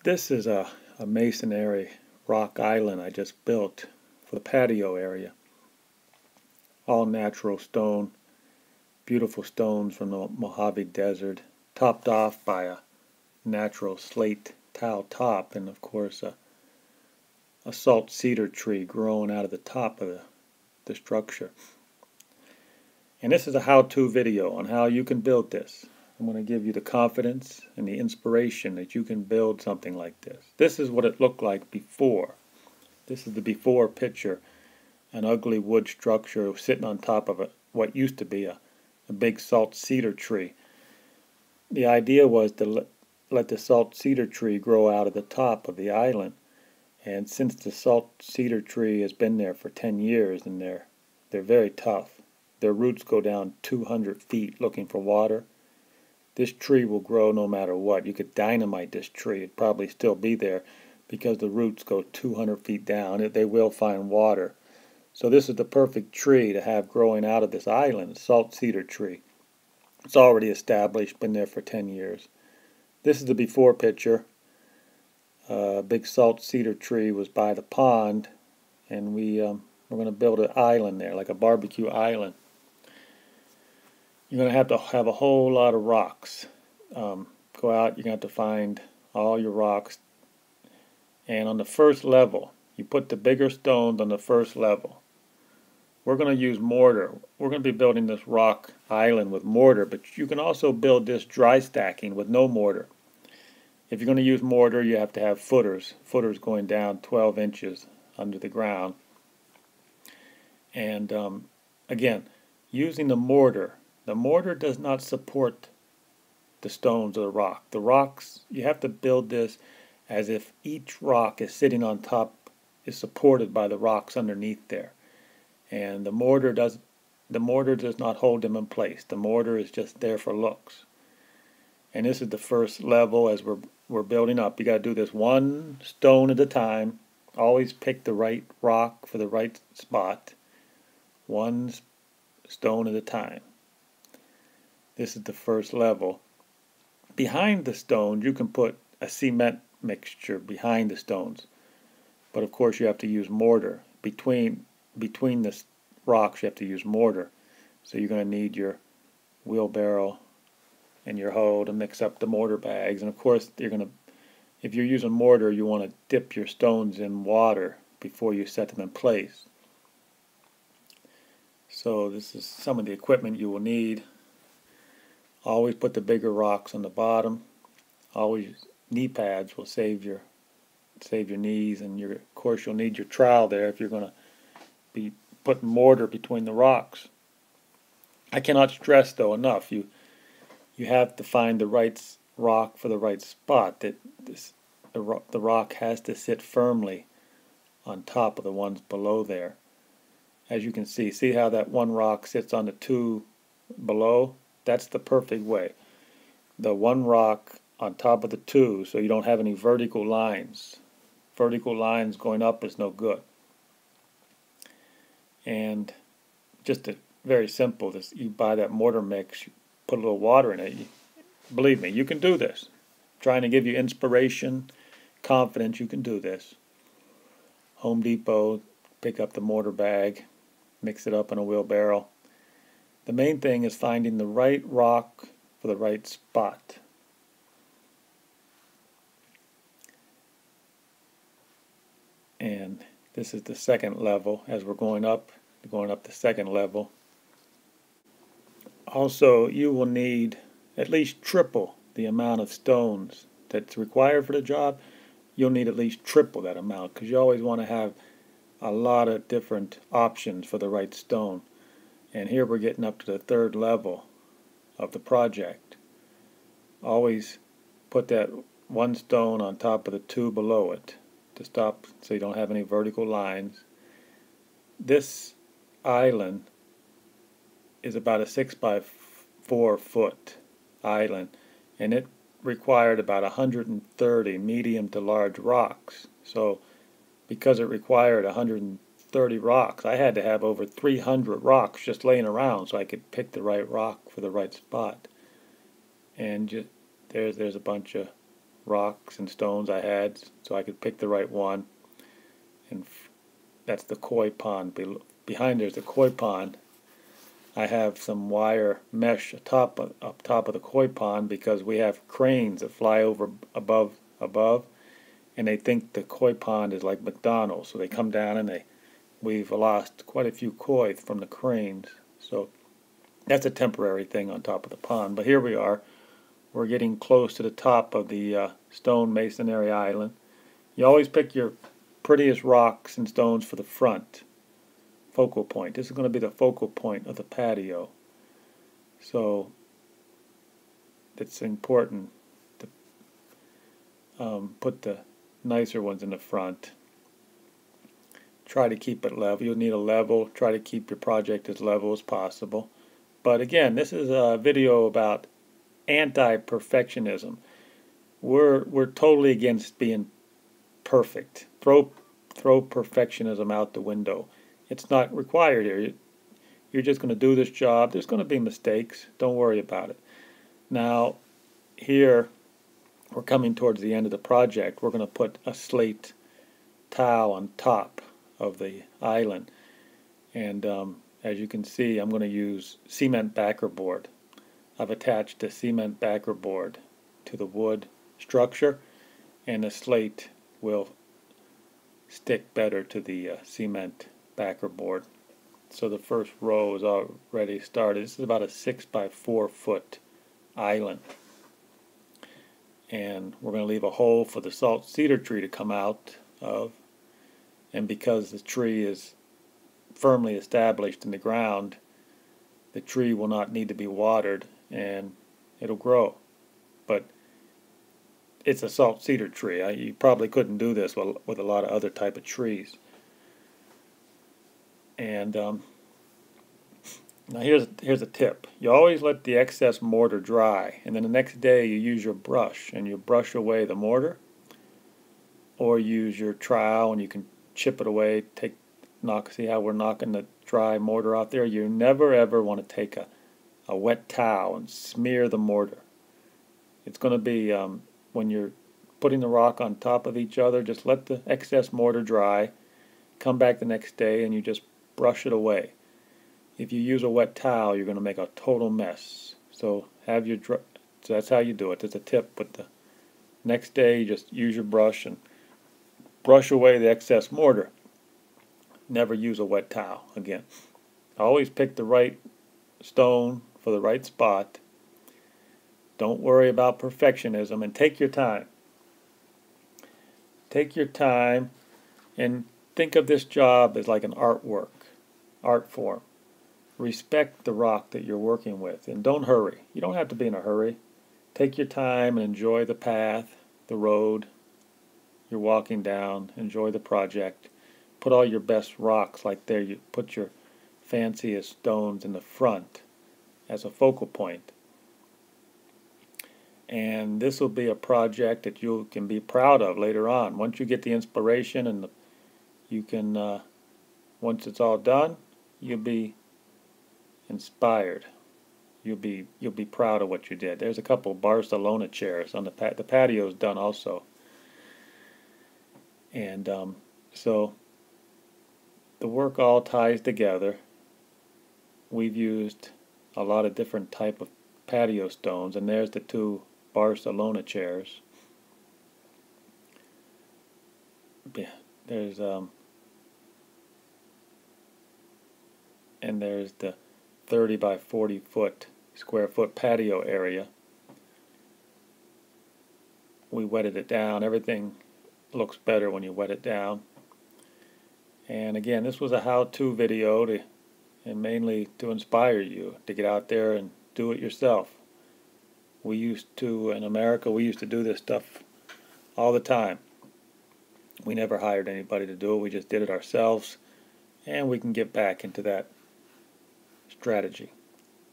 This is a masonry rock island I just built for the patio area. All natural stone, beautiful stones from the Mojave Desert, topped off by a natural slate tile top, and of course a salt cedar tree growing out of the top of the structure. And this is a how-to video on how you can build this. I'm going to give you the confidence and the inspiration that you can build something like this. This is what it looked like before. This is the before picture. An ugly wood structure sitting on top of what used to be a big salt cedar tree. The idea was to let the salt cedar tree grow out of the top of the island. And since the salt cedar tree has been there for 10 years and they're very tough, their roots go down 200 feet looking for water. This tree will grow no matter what. You could dynamite this tree. It'd probably still be there because the roots go 200 feet down. They will find water. So this is the perfect tree to have growing out of this island, salt cedar tree. It's already established, been there for 10 years. This is the before picture. A big salt cedar tree was by the pond, and we're going to build an island there, like a barbecue island. You're going to have a whole lot of rocks. Go out, you're going to have to find all your rocks. And on the first level, you put the bigger stones on the first level. We're going to use mortar. We're going to be building this rock island with mortar, but you can also build this dry stacking with no mortar. If you're going to use mortar, you have to have footers going down 12 inches under the ground. And again, using the mortar does not support the stones of the rock. The rocks, you have to build this as if each rock is sitting on top, is supported by the rocks underneath there. And the mortar does not hold them in place. The mortar is just there for looks. And this is the first level as we're building up. You got to do this one stone at a time. Always pick the right rock for the right spot. One stone at a time. This is the first level. Behind the stones, you can put a cement mixture behind the stones. But of course you have to use mortar. Between the rocks you have to use mortar. So you're going to need your wheelbarrow and your hoe to mix up the mortar bags. And of course if you're using mortar, you want to dip your stones in water before you set them in place. So this is some of the equipment you will need. Always put the bigger rocks on the bottom. Always knee pads will save your knees, and of course you'll need your trowel there if you're going to be putting mortar between the rocks. I cannot stress though enough, you have to find the right rock for the right spot. The rock has to sit firmly on top of the ones below there. As you can see how that one rock sits on the two below? That's the perfect way. The one rock on top of the two, so you don't have any vertical lines. Vertical lines going up is no good. And just very simple. You buy that mortar mix, you put a little water in it. Believe me, you can do this. I'm trying to give you inspiration, confidence. You can do this. Home Depot, pick up the mortar bag, mix it up in a wheelbarrow. The main thing is finding the right rock for the right spot. And this is the second level. As we're going up the second level. Also, you will need at least triple the amount of stones that's required for the job. You'll need at least triple that amount because you always want to have a lot of different options for the right stone. And here we're getting up to the third level of the project. Always put that one stone on top of the two below it to stop so you don't have any vertical lines. This island is about a 6 by 4 foot island, and it required about 130 medium to large rocks. So because it required 130 rocks, I had to have over 300 rocks just laying around so I could pick the right rock for the right spot. And there's a bunch of rocks and stones I had, so I could pick the right one. And that's the koi pond. Behind there's the koi pond. I have some wire mesh up top of the koi pond because we have cranes that fly over above, and they think the koi pond is like McDonald's, so they come down and we've lost quite a few koi from the cranes. So that's a temporary thing on top of the pond. But here we are. We're getting close to the top of the stone masonry island. You always pick your prettiest rocks and stones for the front focal point. This is going to be the focal point of the patio. So it's important to put the nicer ones in the front. Try to keep it level. You'll need a level. Try to keep your project as level as possible. But again, this is a video about anti-perfectionism. We're totally against being perfect. Throw perfectionism out the window. It's not required here. You're just going to do this job. There's going to be mistakes. Don't worry about it. Now, here we're coming towards the end of the project. We're going to put a slate tile on top of the island, and as you can see, I'm going to use cement backer board. I've attached a cement backer board to the wood structure, and the slate will stick better to the cement backer board. So the first row is already started. This is about a 6 by 4 foot island, and we're going to leave a hole for the salt cedar tree to come out of. And because the tree is firmly established in the ground, the tree will not need to be watered and it'll grow. But it's a salt cedar tree. You probably couldn't do this with a lot of other type of trees. And now here's a tip. You always let the excess mortar dry, and then the next day you use your brush and you brush away the mortar, or use your trowel and you can chip it away. See how we're knocking the dry mortar out there? You never ever want to take a wet towel and smear the mortar. It's going to be when you're putting the rock on top of each other, just let the excess mortar dry. Come back the next day and you just brush it away. If you use a wet towel, you're going to make a total mess. So so that's how you do it. There's a tip. But the next day, you just use your brush and brush away the excess mortar. Never use a wet towel again. Always pick the right stone for the right spot. Don't worry about perfectionism, and take your time. Take your time and think of this job as like an artwork, art form. Respect the rock that you're working with, and don't hurry. You don't have to be in a hurry. Take your time and enjoy the path, the road you're walking down. Enjoy the project. Put all your best rocks like there. You put your fanciest stones in the front as a focal point. And this will be a project that you can be proud of later on. Once you get the inspiration and you can, once it's all done, you'll be inspired. You'll be proud of what you did. There's a couple of Barcelona chairs on the patio's done also. And so the work all ties together. We've used a lot of different type of patio stones, and there's the two Barcelona chairs. There's and there's the 30 by 40 square foot patio area. We wetted it down. Everything looks better when you wet it down. And again, this was a how-to video and mainly to inspire you to get out there and do it yourself. We used to, in America, we used to do this stuff all the time. We never hired anybody to do it. We just did it ourselves, and we can get back into that strategy.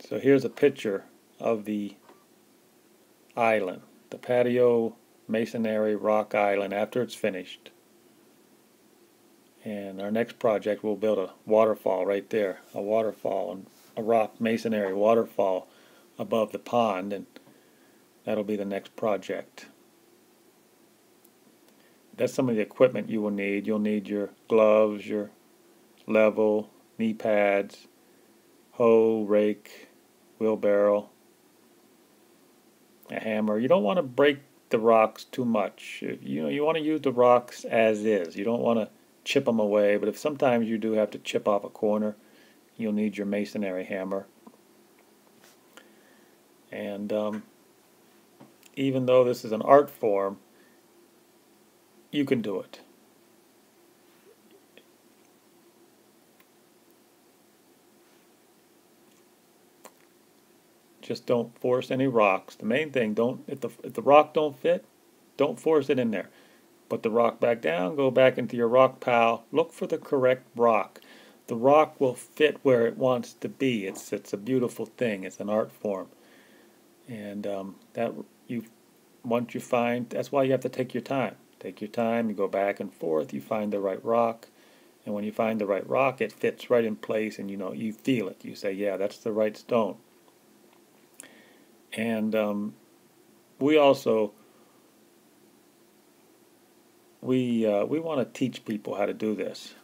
So here's a picture of the island, the patio masonry rock island after it's finished. And our next project, we'll build a waterfall right there, a waterfall, and a rock masonry waterfall above the pond, and that'll be the next project. that's some of the equipment you will need. You'll need your gloves, your level, knee pads, hoe, rake, wheelbarrow, a hammer. You don't want to break the rocks too much. You want to use the rocks as is. You don't want to chip them away, but if sometimes you do have to chip off a corner, you'll need your masonry hammer. And even though this is an art form, you can do it. Just don't force any rocks. The main thing, if the rock don't fit, don't force it in there. Put the rock back down, go back into your rock pile, look for the correct rock. The rock will fit where it wants to be. It's a beautiful thing. It's an art form. And once you find, that's why you have to take your time. Take your time, you go back and forth, you find the right rock. And when you find the right rock, it fits right in place, and you feel it. You say, yeah, that's the right stone. And we also we want to teach people how to do this.